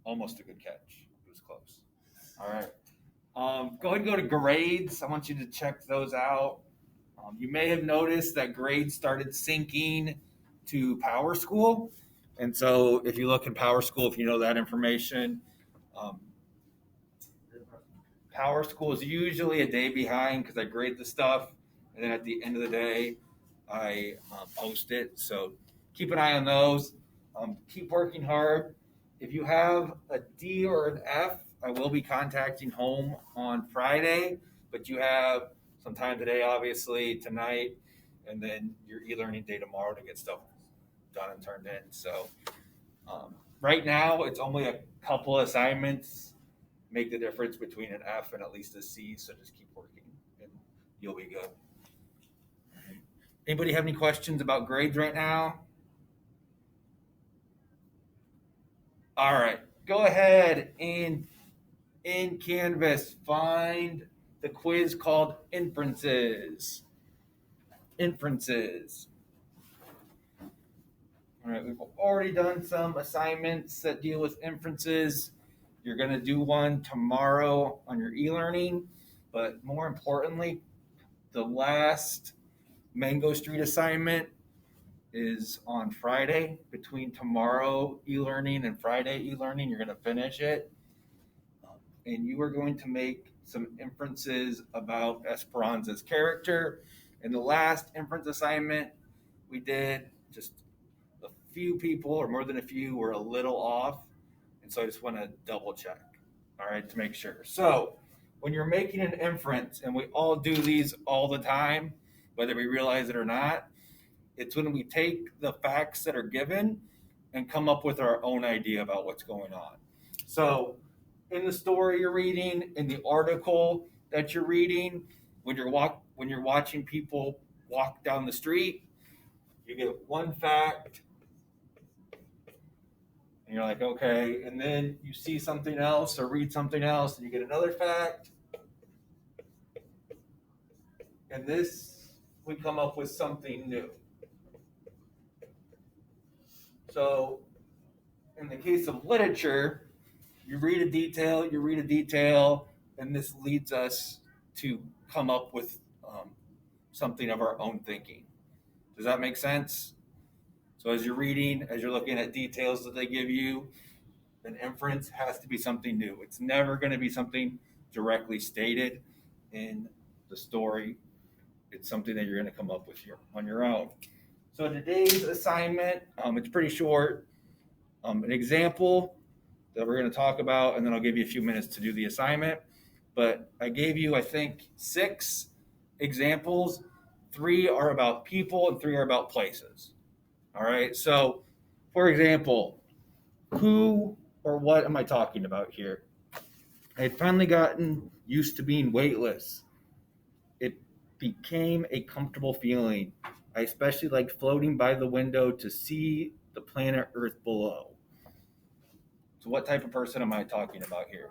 Almost a good catch. It was close. All right. Go ahead and go to grades. I want you to check those out. You may have noticed that grades started sinking to Power School. And so if you look in Power School, if you know that information, um, Power School is usually a day behind because I grade the stuff. And then at the end of the day, I post it. So keep an eye on those. Keep working hard. If you have a D or an F, I will be contacting home on Friday, but you have some time today, obviously, tonight, and then your e-learning day tomorrow to get stuff done and turned in. So right now, it's only a couple assignments make the difference between an F and at least a C. So just keep working, and you'll be good. Anybody have any questions about grades right now? All right, go ahead and in Canvas find the quiz called Inferences. Inferences. All right, we've already done some assignments that deal with inferences. You're going to do one tomorrow on your e-learning, but more importantly, the last Mango Street assignment is on Friday. Between tomorrow e-learning and Friday e-learning, you're going to finish it. And you are going to make some inferences about Esperanza's character. In the last inference assignment we did, just a few people, or more than a few, were a little off. And so I just want to double check, all right, to make sure. So when you're making an inference, and we all do these all the time, whether we realize it or not, it's when we take the facts that are given and come up with our own idea about what's going on. So in the story you're reading, in the article that you're reading, when you're watching people walk down the street, you get one fact, and you're like, okay, and then you see something else or read something else, and you get another fact, and this we come up with something new. So in the case of literature, you read a detail, and this leads us to come up with something of our own thinking. Does that make sense? So as you're reading, as you're looking at details that they give you, an inference has to be something new. It's never going to be something directly stated in the story. It's something that you're going to come up with on your own. So today's assignment, it's pretty short. An example that we're going to talk about, and then I'll give you a few minutes to do the assignment. But I gave you, I think, 6 examples. 3 are about people and 3 are about places. All right. So, for example, who or what am I talking about here? I had finally gotten used to being weightless. It became a comfortable feeling. I especially liked floating by the window to see the planet Earth below. So what type of person am I talking about here?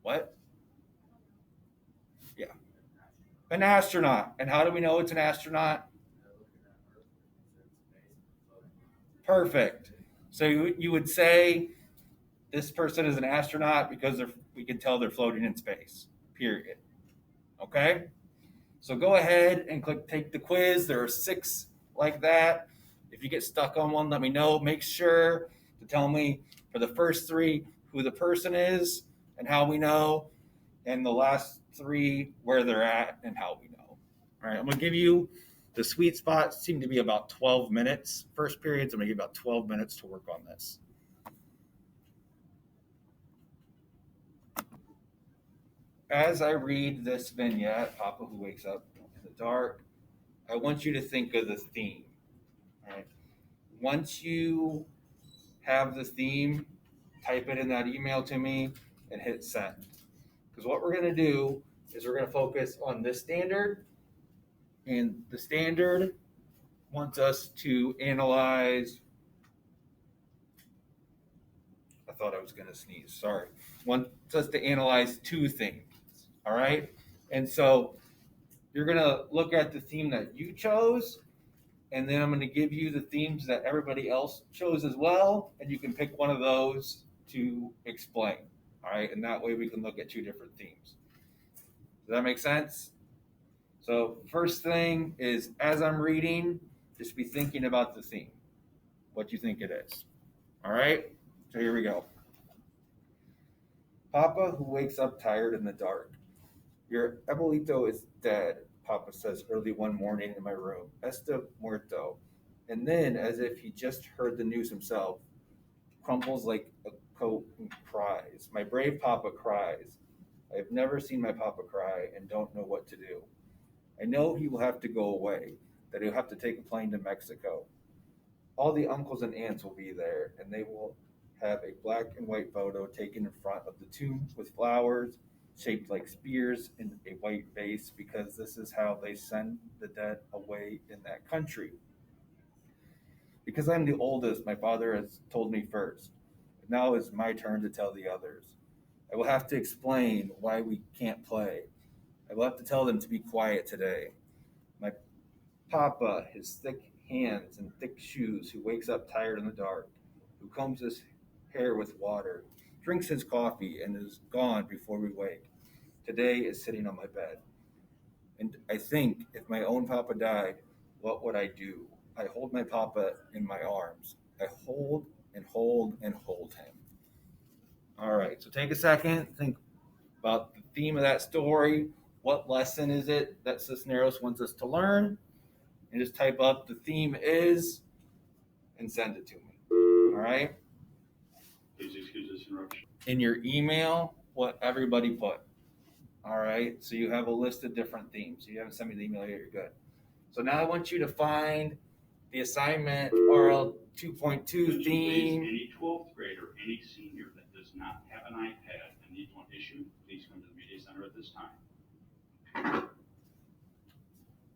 What? Yeah. An astronaut. And how do we know it's an astronaut? Perfect. So you would say this person is an astronaut because we can tell they're floating in space, period. Okay? So go ahead and click take the quiz. There are 6 like that. If you get stuck on one, let me know. Make sure to tell me for the first 3 who the person is and how we know, and the last 3 where they're at and how we know. All right, I'm going to give you the sweet spot. Seem to be about 12 minutes. First periods, I'm going to give you about 12 minutes to work on this. As I read this vignette, Papa Who Wakes Up in the Dark, I want you to think of the theme. All right. Once you have the theme, type it in that email to me and hit send. Because what we're going to do is we're going to focus on this standard. And the standard wants us to analyze. I thought I was going to sneeze. Sorry. Wants us to analyze 2 things. All right. And so you're going to look at the theme that you chose, and then I'm going to give you the themes that everybody else chose as well, and you can pick one of those to explain. All right, and that way we can look at two different themes. Does that make sense? So, first thing is as I'm reading, just be thinking about the theme, what you think it is. All right, so here we go. Papa, who wakes up tired in the dark. Your abuelito is dead, Papa says early one morning in my room. Está muerto. And then, as if he just heard the news himself, crumples like a coat and cries. My brave Papa cries. I have never seen my Papa cry and don't know what to do. I know he will have to go away, that he'll have to take a plane to Mexico. All the uncles and aunts will be there, and they will have a black and white photo taken in front of the tomb with flowers shaped like spears in a white vase because this is how they send the dead away in that country. Because I'm the oldest, my father has told me first. Now it's my turn to tell the others. I will have to explain why we can't play. I will have to tell them to be quiet today. My Papa, his thick hands and thick shoes, who wakes up tired in the dark, who combs his hair with water, drinks his coffee, and is gone before we wake. Today is sitting on my bed. And I think if my own Papa died, what would I do? I hold my Papa in my arms. I hold and hold and hold him. All right, so take a second, think about the theme of that story. What lesson is it that Cisneros wants us to learn? And just type up the theme is and send it to me. All right? Please excuse this interruption. In your email, what everybody put. All right? So you have a list of different themes. You haven't sent me the email yet, you're good. So now I want you to find the assignment RL 2.2 theme. Any 12th grader, any senior that does not have an iPad and needs one issued, please come to the media center at this time.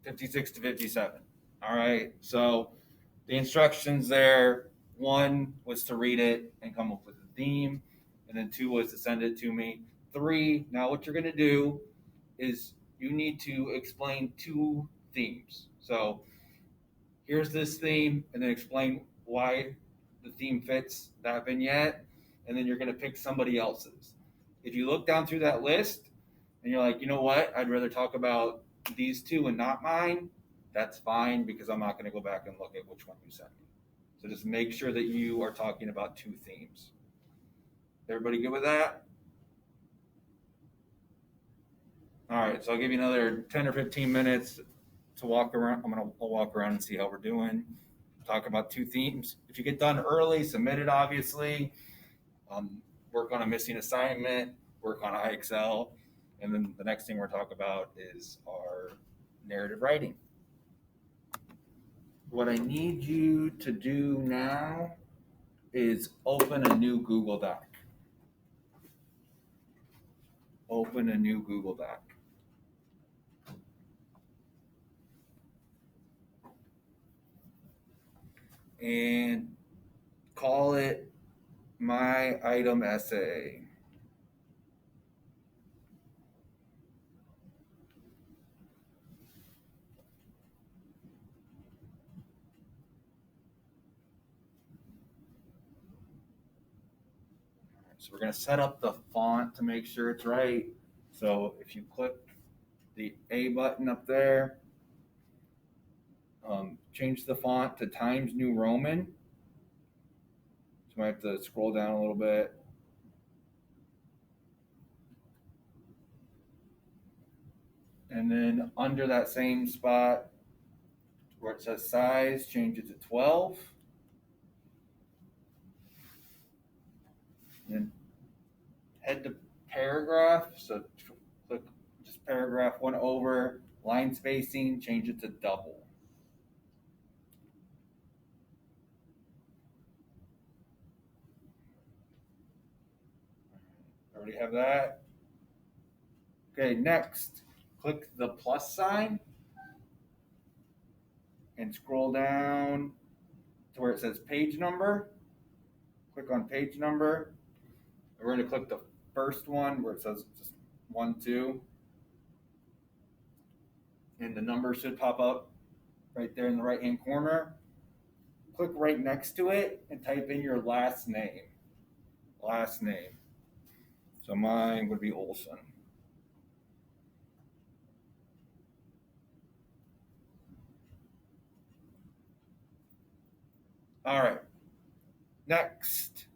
56 to 57. All right. So the instructions there, one was to read it and come up with a theme, and then two was to send it to me. Three, now what you're going to do is you need to explain two themes. So here's this theme, and then explain why the theme fits that vignette, and then you're going to pick somebody else's. If you look down through that list and you're like, you know what, I'd rather talk about these two and not mine, that's fine because I'm not going to go back and look at which one you sent me. So just make sure that you are talking about two themes. Everybody good with that? All right, so I'll give you another 10 or 15 minutes to walk around. I'll walk around and see how we're doing. Talk about two themes. If you get done early, submit it, obviously. Work on a missing assignment, work on IXL, and then the next thing we're talking about is our narrative writing. What I need you to do now is open a new Google Doc. Open a new Google Doc. And call it My Item Essay. So we're going to set up the font to make sure it's right. So if you click the A button up there, change the font to Times New Roman. So I might have to scroll down a little bit. And then under that same spot where it says size, change it to 12. And then head to paragraph. So click just paragraph one over, line spacing, change it to double. Already have that. Okay, next, click the plus sign and scroll down to where it says page number. Click on page number. We're going to click the first one where it says just 1, 2. And the number should pop up right there in the right hand corner. Click right next to it and type in your last name. last name. So mine would be Olson. All right. Next,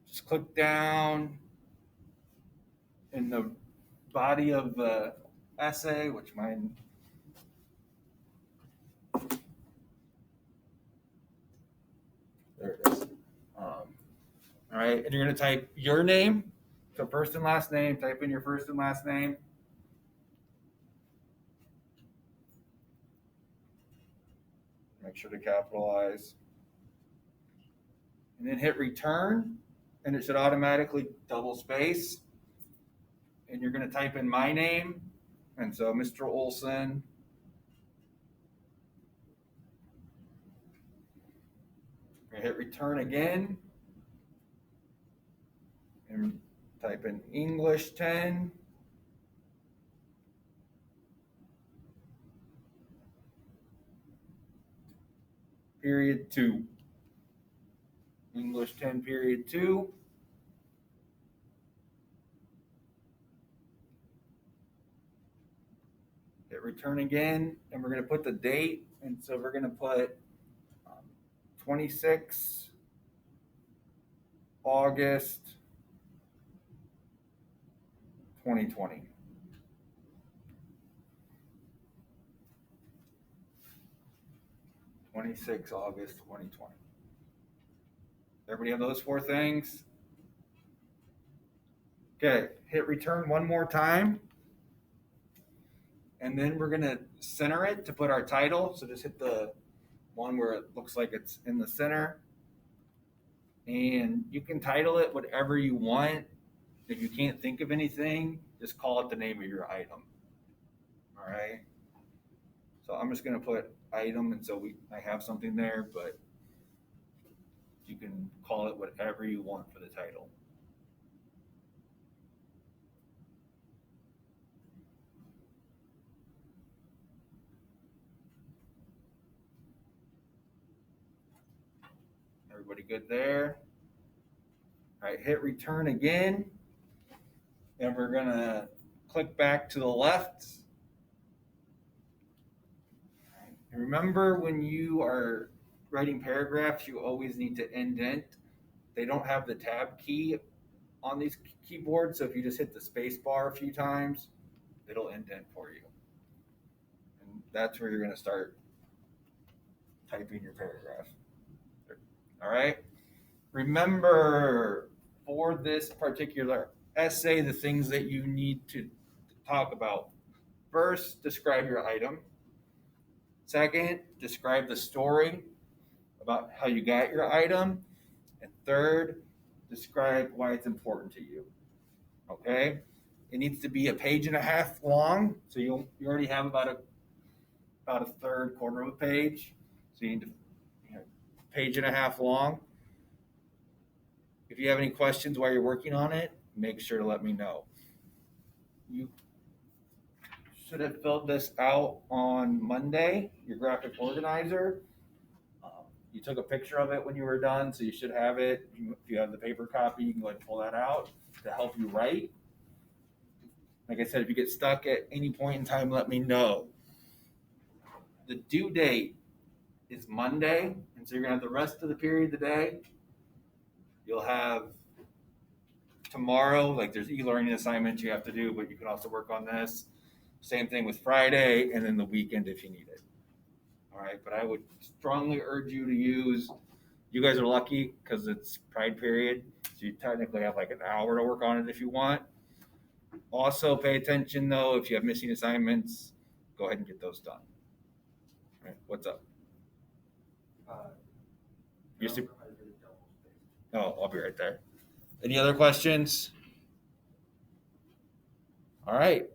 just click down in the body of the essay, which mine. There it is. All right, and you're going to type your name. So first and last name, type in your first and last name. Make sure to capitalize. And then hit return, and it should automatically double space. And you're going to type in my name. And so Mr. Olson. You're going to hit return again. And type in English 10. Period 2. English 10 period 2. Hit return again, and we're going to put the date. And so we're going to put 26 August 2020. August 2020. Everybody have those 4 things? Okay, hit return one more time. And then we're going to center it to put our title. So just hit the one where it looks like it's in the center. And you can title it whatever you want. If you can't think of anything, just call it the name of your item. All right. So I'm just going to put item, and so I have something there, but you can call it whatever you want for the title. Everybody good there? All right, hit return again, and we're going to click back to the left. And remember, when you are writing paragraphs, you always need to indent. They don't have the tab key on these keyboards, so if you just hit the space bar a few times, it'll indent for you. And that's where you're going to start typing your paragraph. All right? Remember, for this particular essay, the things that you need to talk about. First, describe your item. Second, describe the story about how you got your item. And third, describe why it's important to you. Okay? It needs to be a page and a half long. So you already have about a third, quarter of a page. So you need to page and a half long. If you have any questions while you're working on it, make sure to let me know. You should have filled this out on Monday, your graphic organizer. You took a picture of it when you were done, so you should have it. If you have the paper copy, you can go ahead and pull that out to help you write. Like I said, if you get stuck at any point in time, let me know. The due date is Monday, and so you're going to have the rest of the period today. You'll have tomorrow, like there's e-learning assignments you have to do, but you can also work on this. Same thing with Friday, and then the weekend if you need it. All right, but I would strongly urge you to use, you guys are lucky because it's Pride period, so you technically have like an hour to work on it if you want. Also pay attention though, if you have missing assignments, go ahead and get those done. All right, what's up? Oh, I'll be right there. Any other questions? All right.